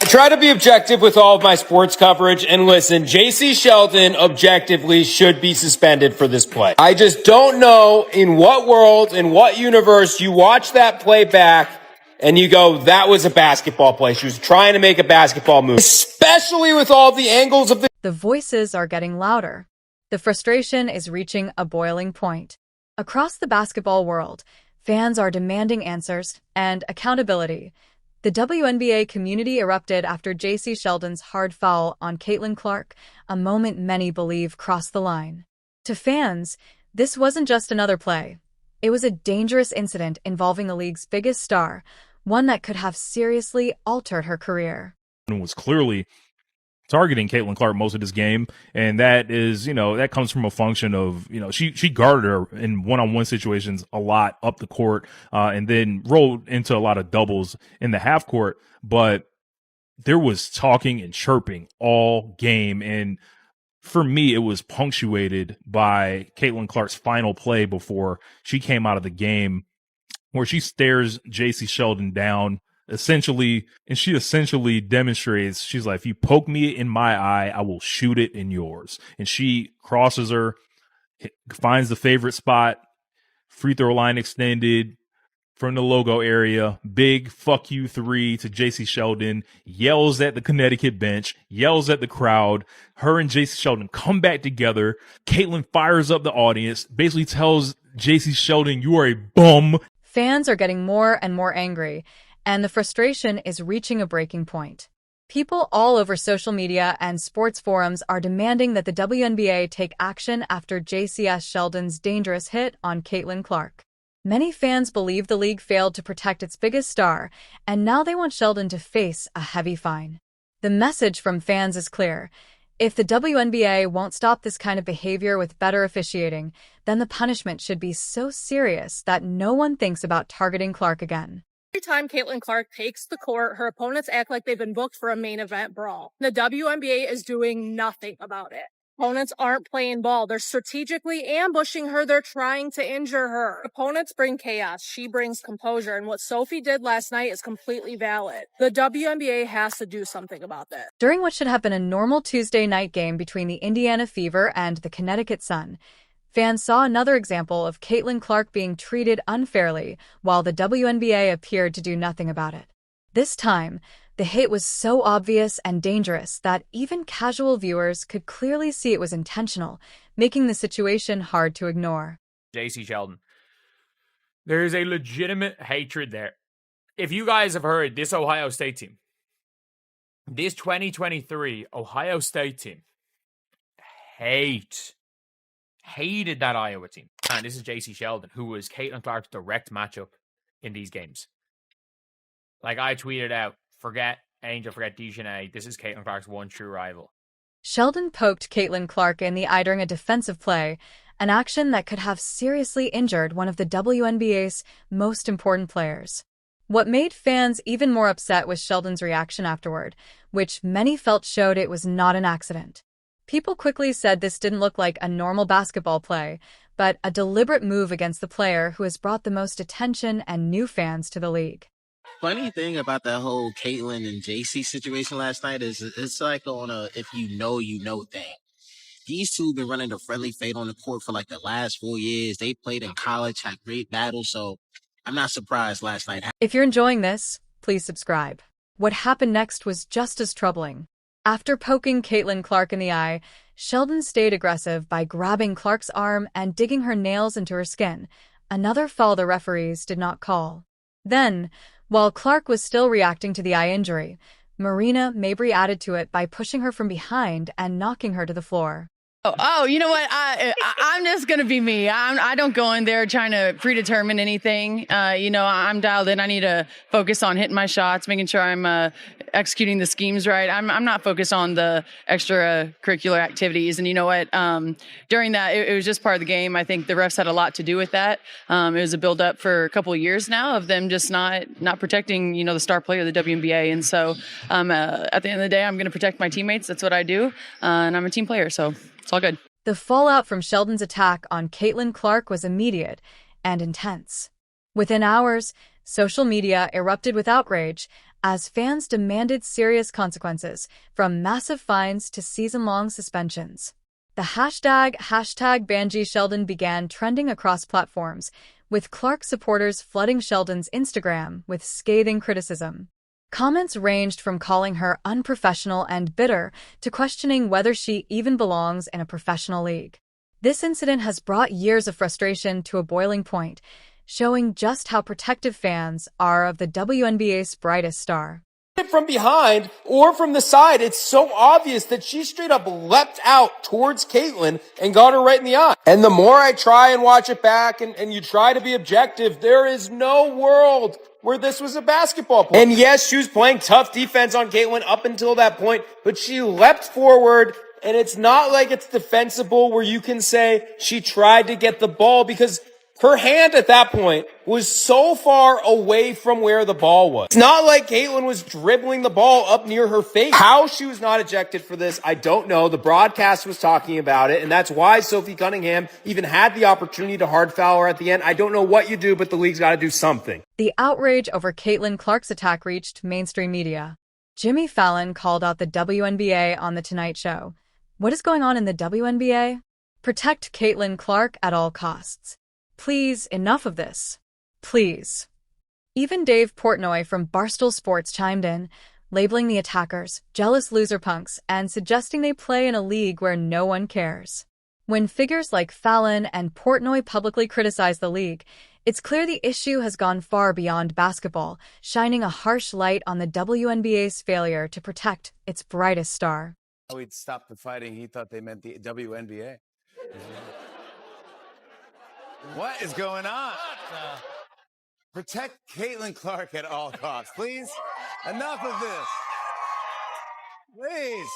try to be objective with all of my sports coverage, and listen, Jacy Sheldon objectively should be suspended for this play. I just don't know in what world, in what universe you watch that play back and you go, that was a basketball play. She was trying to make a basketball move, especially with all the angles of The voices are getting louder. The frustration is reaching a boiling point. Across the basketball world, fans are demanding answers and accountability. The WNBA community erupted after Jacy Sheldon's hard foul on Caitlin Clark, a moment many believe crossed the line. To fans, this wasn't just another play. It was a dangerous incident involving the league's biggest star, one that could have seriously altered her career. And was clearly targeting Caitlin Clark most of this game, and that is, that comes from a function of, she guarded her in one-on-one situations a lot up the court, and then rolled into a lot of doubles in the half court, but there was talking and chirping all game, and for me, it was punctuated by Caitlin Clark's final play before she came out of the game, where she stares Jacy Sheldon down, essentially demonstrates, she's like, if you poke me in my eye, I will shoot it in yours. And she crosses her, finds the favorite spot, free throw line extended from the logo area, big fuck you 3 to Jacy Sheldon, yells at the Connecticut bench, yells at the crowd. Her and Jacy Sheldon come back together. Caitlin fires up the audience, basically tells Jacy Sheldon, you are a bum. Fans are getting more and more angry, and the frustration is reaching a breaking point. People all over social media and sports forums are demanding that the WNBA take action after Jacy Sheldon's dangerous hit on Caitlin Clark. Many fans believe the league failed to protect its biggest star, and now they want Sheldon to face a heavy fine. The message from fans is clear. If the WNBA won't stop this kind of behavior with better officiating, then the punishment should be so serious that no one thinks about targeting Clark again. Every time Caitlin Clark takes the court, her opponents act like they've been booked for a main event brawl. The WNBA is doing nothing about it. Opponents aren't playing ball. They're strategically ambushing her. They're trying to injure her. Opponents bring chaos. She brings composure. And what Sophie did last night is completely valid. The WNBA has to do something about this. During what should have been a normal Tuesday night game between the Indiana Fever and the Connecticut Sun, fans saw another example of Caitlin Clark being treated unfairly while the WNBA appeared to do nothing about it. This time, the hit was so obvious and dangerous that even casual viewers could clearly see it was intentional, making the situation hard to ignore. Jacy Sheldon. There is a legitimate hatred there. If you guys have heard, this Ohio State team, this 2023 Ohio State team, hated that Iowa team. And this is Jacy Sheldon, who was Caitlin Clark's direct matchup in these games. Like I tweeted out, forget Angel, forget Dejanay. This is Caitlin Clark's one true rival. Sheldon poked Caitlin Clark in the eye during a defensive play, an action that could have seriously injured one of the WNBA's most important players. What made fans even more upset was Sheldon's reaction afterward, which many felt showed it was not an accident. People quickly said this didn't look like a normal basketball play, but a deliberate move against the player who has brought the most attention and new fans to the league. Funny thing about that whole Caitlin and Jacy situation last night is it's like on a if you know thing. These two have been running a friendly fade on the court for like the last 4 years. They played in college, had great battles, so I'm not surprised last night. If you're enjoying this, please subscribe. What happened next was just as troubling. After poking Caitlin Clark in the eye, Sheldon stayed aggressive by grabbing Clark's arm and digging her nails into her skin, another foul the referees did not call. Then, while Clark was still reacting to the eye injury, Marina Mabrey added to it by pushing her from behind and knocking her to the floor. Oh, you know what? I'm just going to be me. I don't go in there trying to predetermine anything. I'm dialed in. I need to focus on hitting my shots, making sure I'm executing the schemes right. I'm not focused on the extracurricular activities. And you know what? During that, it was just part of the game. I think the refs had a lot to do with that. It was a build up for a couple of years now of them just not protecting, the star player of the WNBA. And so at the end of the day, I'm going to protect my teammates. That's what I do. And I'm a team player. So it's all good. The fallout from Sheldon's attack on Caitlin Clark was immediate and intense. Within hours, social media erupted with outrage as fans demanded serious consequences, from massive fines to season-long suspensions. The hashtag #Jacy Sheldon began trending across platforms, with Clark supporters flooding Sheldon's Instagram with scathing criticism. Comments ranged from calling her unprofessional and bitter to questioning whether she even belongs in a professional league. This incident has brought years of frustration to a boiling point, showing just how protective fans are of the WNBA's brightest star. From behind or from the side, it's so obvious that she straight up leapt out towards Caitlyn and got her right in the eye. And the more I try and watch it back and you try to be objective, there is no world where this was a basketball play. And yes, she was playing tough defense on Caitlyn up until that point, but she leapt forward, and it's not like it's defensible where you can say she tried to get the ball, because her hand at that point was so far away from where the ball was. It's not like Caitlyn was dribbling the ball up near her face. How she was not ejected for this, I don't know. The broadcast was talking about it, and that's why Sophie Cunningham even had the opportunity to hard foul her at the end. I don't know what you do, but the league's got to do something. The outrage over Caitlyn Clark's attack reached mainstream media. Jimmy Fallon called out the WNBA on The Tonight Show. What is going on in the WNBA? Protect Caitlyn Clark at all costs. Please, enough of this. Please. Even Dave Portnoy from Barstool Sports chimed in, labeling the attackers jealous loser punks and suggesting they play in a league where no one cares. When figures like Fallon and Portnoy publicly criticize the league, it's clear the issue has gone far beyond basketball, shining a harsh light on the WNBA's failure to protect its brightest star. We'd stop the fighting. He thought they meant the WNBA. What is going on? Protect Caitlyn Clark at all costs, please. Enough of this. Please.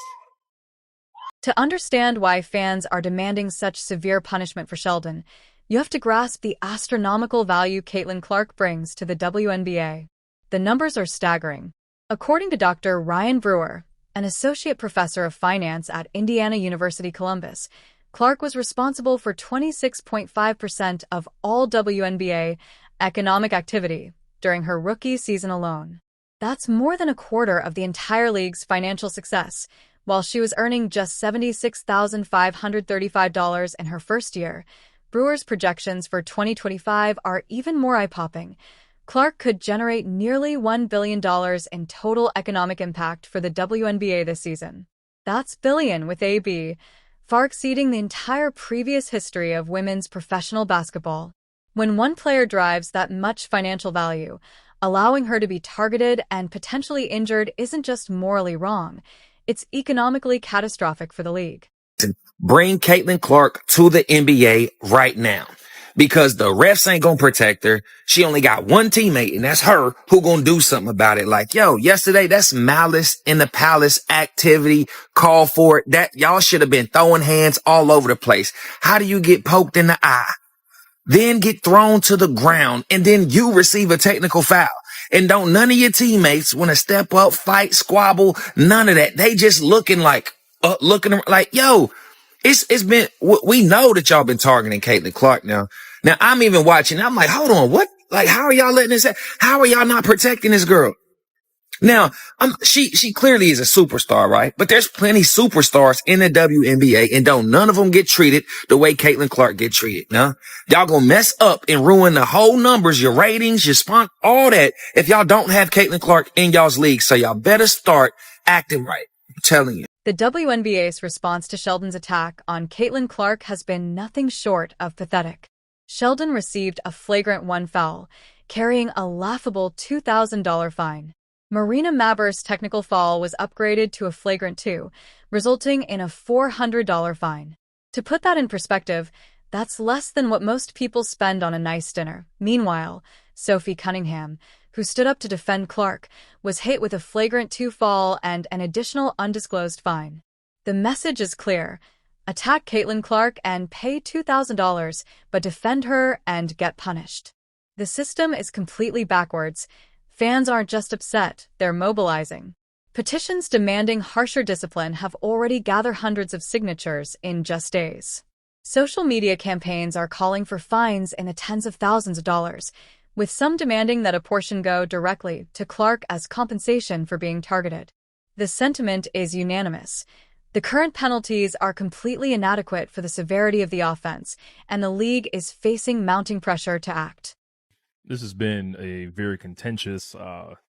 To understand why fans are demanding such severe punishment for Sheldon, you have to grasp the astronomical value Caitlyn Clark brings to the WNBA. The numbers are staggering. According to Dr. Ryan Brewer, an associate professor of finance at Indiana University Columbus, Clark was responsible for 26.5% of all WNBA economic activity during her rookie season alone. That's more than a quarter of the entire league's financial success, while she was earning just $76,535 in her first year. Brewer's projections for 2025 are even more eye-popping. Clark could generate nearly $1 billion in total economic impact for the WNBA this season. That's billion with a B, far exceeding the entire previous history of women's professional basketball. When one player drives that much financial value, allowing her to be targeted and potentially injured isn't just morally wrong, it's economically catastrophic for the league. Bring Caitlyn Clark to the NBA right now, because the refs ain't gonna protect her. She only got one teammate, and that's her, who gonna do something about it. Like, yo, yesterday, that's malice in the palace activity. Call for it. That y'all should have been throwing hands all over the place. How do you get poked in the eye, then get thrown to the ground, and then you receive a technical foul? And don't none of your teammates want to step up, fight, squabble, none of that. They just looking like, yo, it's been, we know that y'all been targeting Caitlyn Clark now. Now I'm even watching. I'm like, hold on, what? Like, how are y'all letting this happen? How are y'all not protecting this girl? Now, she clearly is a superstar, right? But there's plenty superstars in the WNBA, and don't none of them get treated the way Caitlyn Clark get treated. Now, y'all gonna mess up and ruin the whole numbers, your ratings, your all that, if y'all don't have Caitlyn Clark in y'all's league. So y'all better start acting right. I'm telling you. The WNBA's response to Sheldon's attack on Caitlyn Clark has been nothing short of pathetic. Sheldon received a flagrant 1 foul, carrying a laughable $2,000 fine. Marina Maber's technical foul was upgraded to a flagrant 2, resulting in a $400 fine. To put that in perspective, that's less than what most people spend on a nice dinner. Meanwhile, Sophie Cunningham, who stood up to defend Clark, was hit with a flagrant 2 foul and an additional undisclosed fine. The message is clear. Attack Caitlyn Clark and pay $2,000, but defend her and get punished. The system is completely backwards. Fans aren't just upset, they're mobilizing. Petitions demanding harsher discipline have already gathered hundreds of signatures in just days. Social media campaigns are calling for fines in the tens of thousands of dollars, with some demanding that a portion go directly to Clark as compensation for being targeted. The sentiment is unanimous. The current penalties are completely inadequate for the severity of the offense, and the league is facing mounting pressure to act. This has been a very contentious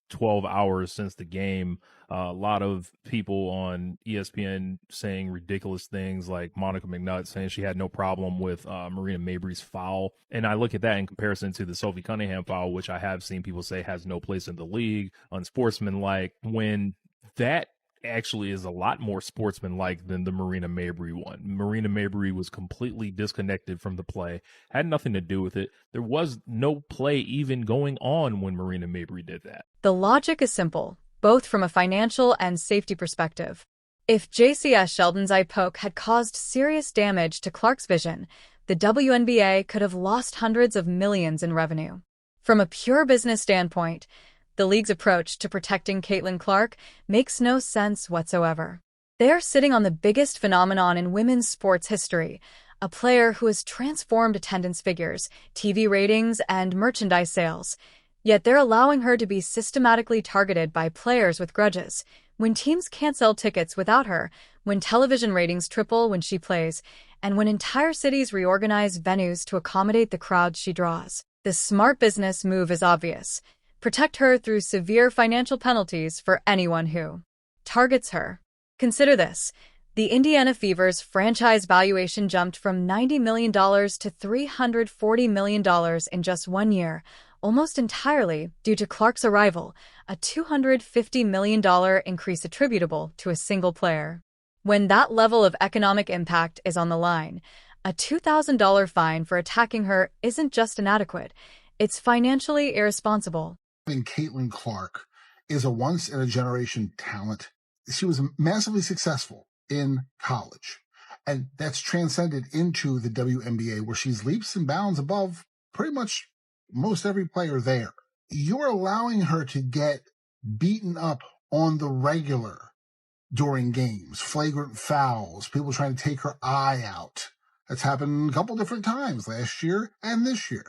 12 hours since the game. A lot of people on ESPN saying ridiculous things, like Monica McNutt saying she had no problem with Marina Mabrey's foul. And I look at that in comparison to the Sophie Cunningham foul, which I have seen people say has no place in the league, unsportsmanlike, when that actually is a lot more sportsmanlike than the Marina Mabrey one. Marina Mabrey was completely disconnected from the play, had nothing to do with it. There was no play even going on when Marina Mabrey did that. The logic is simple, both from a financial and safety perspective. If Jacy Sheldon's eye poke had caused serious damage to Clark's vision, the WNBA could have lost hundreds of millions in revenue. From a pure business standpoint, the league's approach to protecting Caitlin Clark makes no sense whatsoever. They are sitting on the biggest phenomenon in women's sports history, a player who has transformed attendance figures, TV ratings, and merchandise sales. Yet they're allowing her to be systematically targeted by players with grudges. When teams can't sell tickets without her, when television ratings triple when she plays, and when entire cities reorganize venues to accommodate the crowds she draws. The smart business move is obvious. Protect her through severe financial penalties for anyone who targets her. Consider this. The Indiana Fever's franchise valuation jumped from $90 million to $340 million in just 1 year, almost entirely due to Clark's arrival, a $250 million increase attributable to a single player. When that level of economic impact is on the line, a $2,000 fine for attacking her isn't just inadequate, it's financially irresponsible. Caitlin Clark is a once-in-a-generation talent. She was massively successful in college, and that's transcended into the WNBA, where she's leaps and bounds above pretty much most every player there. You're allowing her to get beaten up on the regular during games, flagrant fouls, people trying to take her eye out. That's happened a couple different times last year and this year.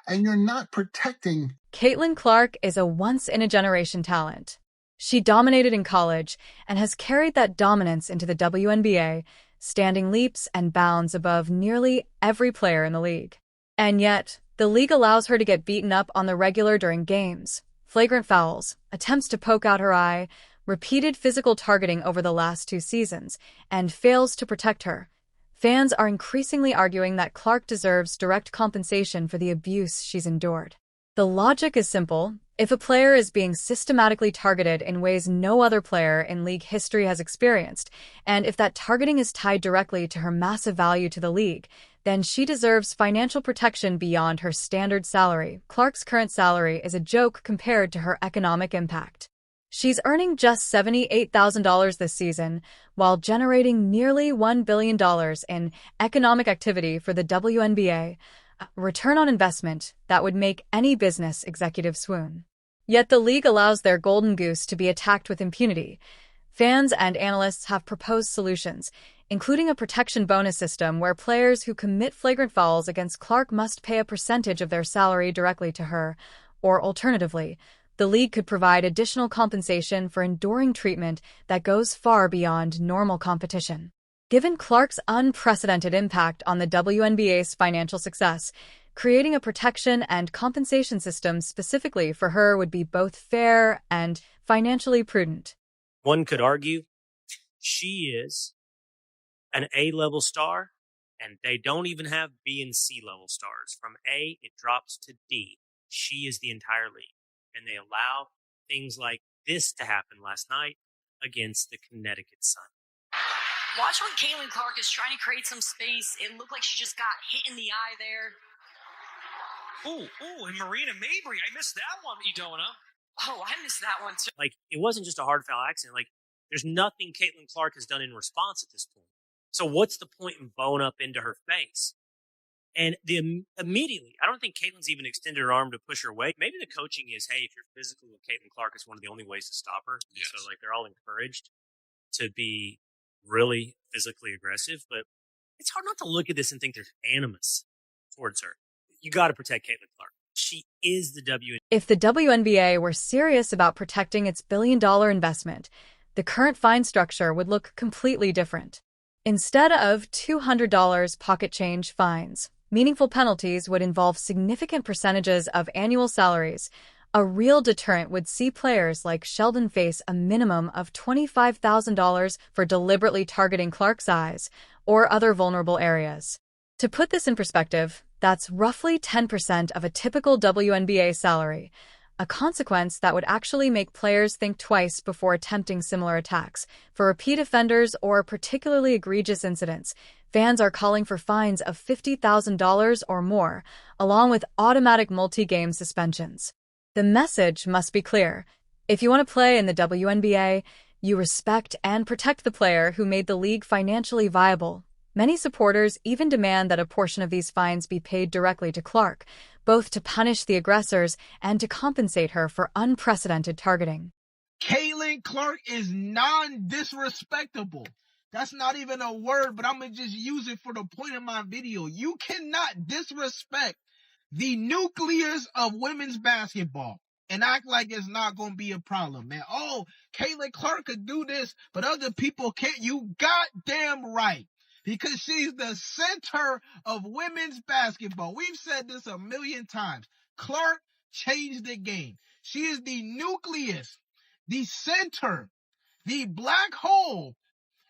And you're not protecting. Caitlin Clark is a once-in-a-generation talent. She dominated in college and has carried that dominance into the WNBA, standing leaps and bounds above nearly every player in the league. And yet, the league allows her to get beaten up on the regular during games, flagrant fouls, attempts to poke out her eye, repeated physical targeting over the last 2 seasons, and fails to protect her. Fans are increasingly arguing that Clark deserves direct compensation for the abuse she's endured. The logic is simple. If a player is being systematically targeted in ways no other player in league history has experienced, and if that targeting is tied directly to her massive value to the league, then she deserves financial protection beyond her standard salary. Clark's current salary is a joke compared to her economic impact. She's earning just $78,000 this season, while generating nearly $1 billion in economic activity for the WNBA, a return on investment that would make any business executive swoon. Yet the league allows their golden goose to be attacked with impunity. Fans and analysts have proposed solutions, including a protection bonus system where players who commit flagrant fouls against Clark must pay a percentage of their salary directly to her, or alternatively, the league could provide additional compensation for enduring treatment that goes far beyond normal competition. Given Clark's unprecedented impact on the WNBA's financial success, creating a protection and compensation system specifically for her would be both fair and financially prudent. One could argue she is an A-level star, and they don't even have B and C-level stars. From A, it drops to D. She is the entire league. And they allow things like this to happen last night against the Connecticut Sun. Watch when Caitlin Clark is trying to create some space. It looked like she just got hit in the eye there. And Marina Mabrey, I missed that one, Edona. Oh, I missed that one too. Like, it wasn't just a hard foul accident. Like, there's nothing Caitlin Clark has done in response at this point. So what's the point in bowing up into her face? And immediately, I don't think Caitlin's even extended her arm to push her away. Maybe the coaching is, hey, if you're physical with Caitlin Clark, it's one of the only ways to stop her. Yes. So, like, they're all encouraged to be really physically aggressive. But it's hard not to look at this and think there's animus towards her. You got to protect Caitlin Clark. She is the WNBA. If the WNBA were serious about protecting its billion-dollar investment, the current fine structure would look completely different. Instead of $200 pocket change fines, meaningful penalties would involve significant percentages of annual salaries. A real deterrent would see players like Sheldon face a minimum of $25,000 for deliberately targeting Clark's eyes or other vulnerable areas. To put this in perspective, that's roughly 10% of a typical WNBA salary, a consequence that would actually make players think twice before attempting similar attacks. For repeat offenders or particularly egregious incidents, fans are calling for fines of $50,000 or more, along with automatic multi-game suspensions. The message must be clear. If you want to play in the WNBA, you respect and protect the player who made the league financially viable. Many supporters even demand that a portion of these fines be paid directly to Clark, both to punish the aggressors and to compensate her for unprecedented targeting. Caitlin Clark is non-disrespectable. That's not even a word, but I'm going to just use it for the point of my video. You cannot disrespect the nucleus of women's basketball and act like it's not going to be a problem, man. Oh, Caitlin Clark could do this, but other people can't. You goddamn right. Because she's the center of women's basketball. We've said this a million times. Clark changed the game. She is the nucleus, the center, the black hole.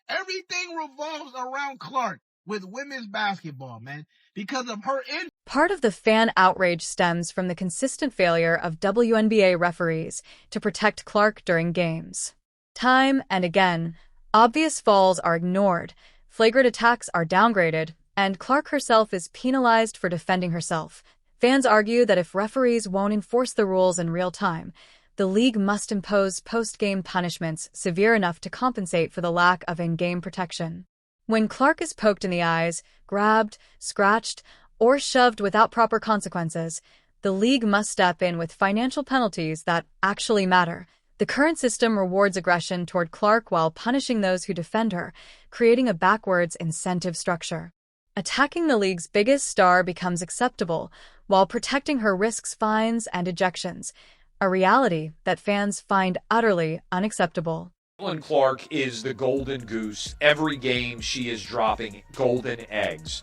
Everything revolves around Clark with women's basketball, man, because of her Part of the fan outrage stems from the consistent failure of WNBA referees to protect Clark during games. Time and again, obvious falls are ignored, flagrant attacks are downgraded, and Clark herself is penalized for defending herself. Fans argue that if referees won't enforce the rules in real time, the league must impose post-game punishments severe enough to compensate for the lack of in-game protection. When Clark is poked in the eyes, grabbed, scratched, or shoved without proper consequences, the league must step in with financial penalties that actually matter. The current system rewards aggression toward Clark while punishing those who defend her, creating a backwards incentive structure. Attacking the league's biggest star becomes acceptable, while protecting her risks fines and ejections, a reality that fans find utterly unacceptable. Caitlin Clark is the golden goose. Every game she is dropping golden eggs,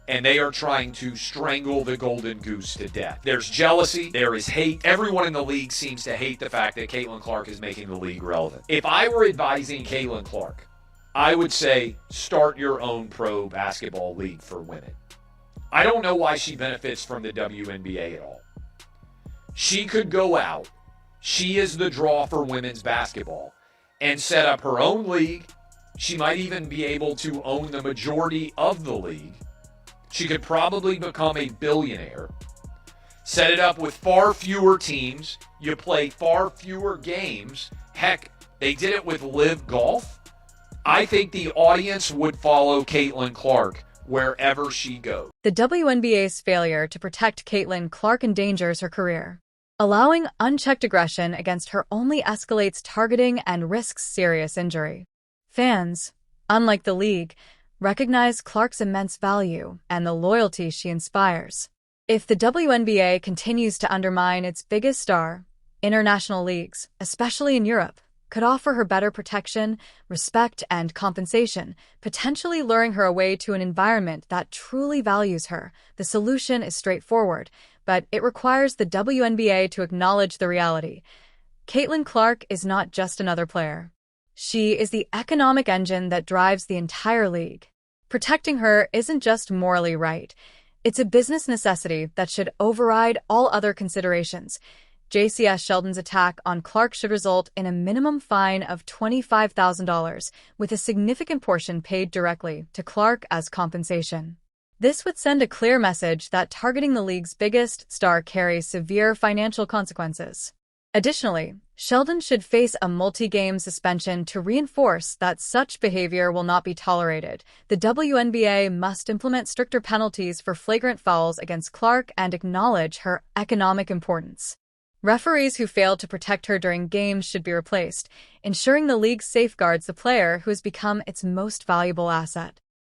and they are trying to strangle the golden goose to death. There's jealousy, there is hate. Everyone in the league seems to hate the fact that Caitlin Clark is making the league relevant. If I were advising Caitlin Clark, I would say start your own pro basketball league for women. I don't know why she benefits from the WNBA at all. She could go out, she is the draw for women's basketball, and set up her own league. She might even be able to own the majority of the league. She could probably become a billionaire. Set it up with far fewer teams. You play far fewer games. Heck, they did it with Live Golf. I think the audience would follow Caitlin Clark wherever she goes. The WNBA's failure to protect Caitlin Clark endangers her career. Allowing unchecked aggression against her only escalates targeting and risks serious injury. Fans, unlike the league, recognize Clark's immense value and the loyalty she inspires. If the WNBA continues to undermine its biggest star, international leagues, especially in Europe, could offer her better protection, respect, and compensation, potentially luring her away to an environment that truly values her. The solution is straightforward, but it requires the WNBA to acknowledge the reality. Caitlin Clark is not just another player. She is the economic engine that drives the entire league. Protecting her isn't just morally right. It's a business necessity that should override all other considerations. Jacy Sheldon's attack on Clark should result in a minimum fine of $25,000, with a significant portion paid directly to Clark as compensation. This would send a clear message that targeting the league's biggest star carries severe financial consequences. Additionally, Sheldon should face a multi-game suspension to reinforce that such behavior will not be tolerated. The WNBA must implement stricter penalties for flagrant fouls against Clark and acknowledge her economic importance. Referees who fail to protect her during games should be replaced, ensuring the league safeguards the player who has become its most valuable asset.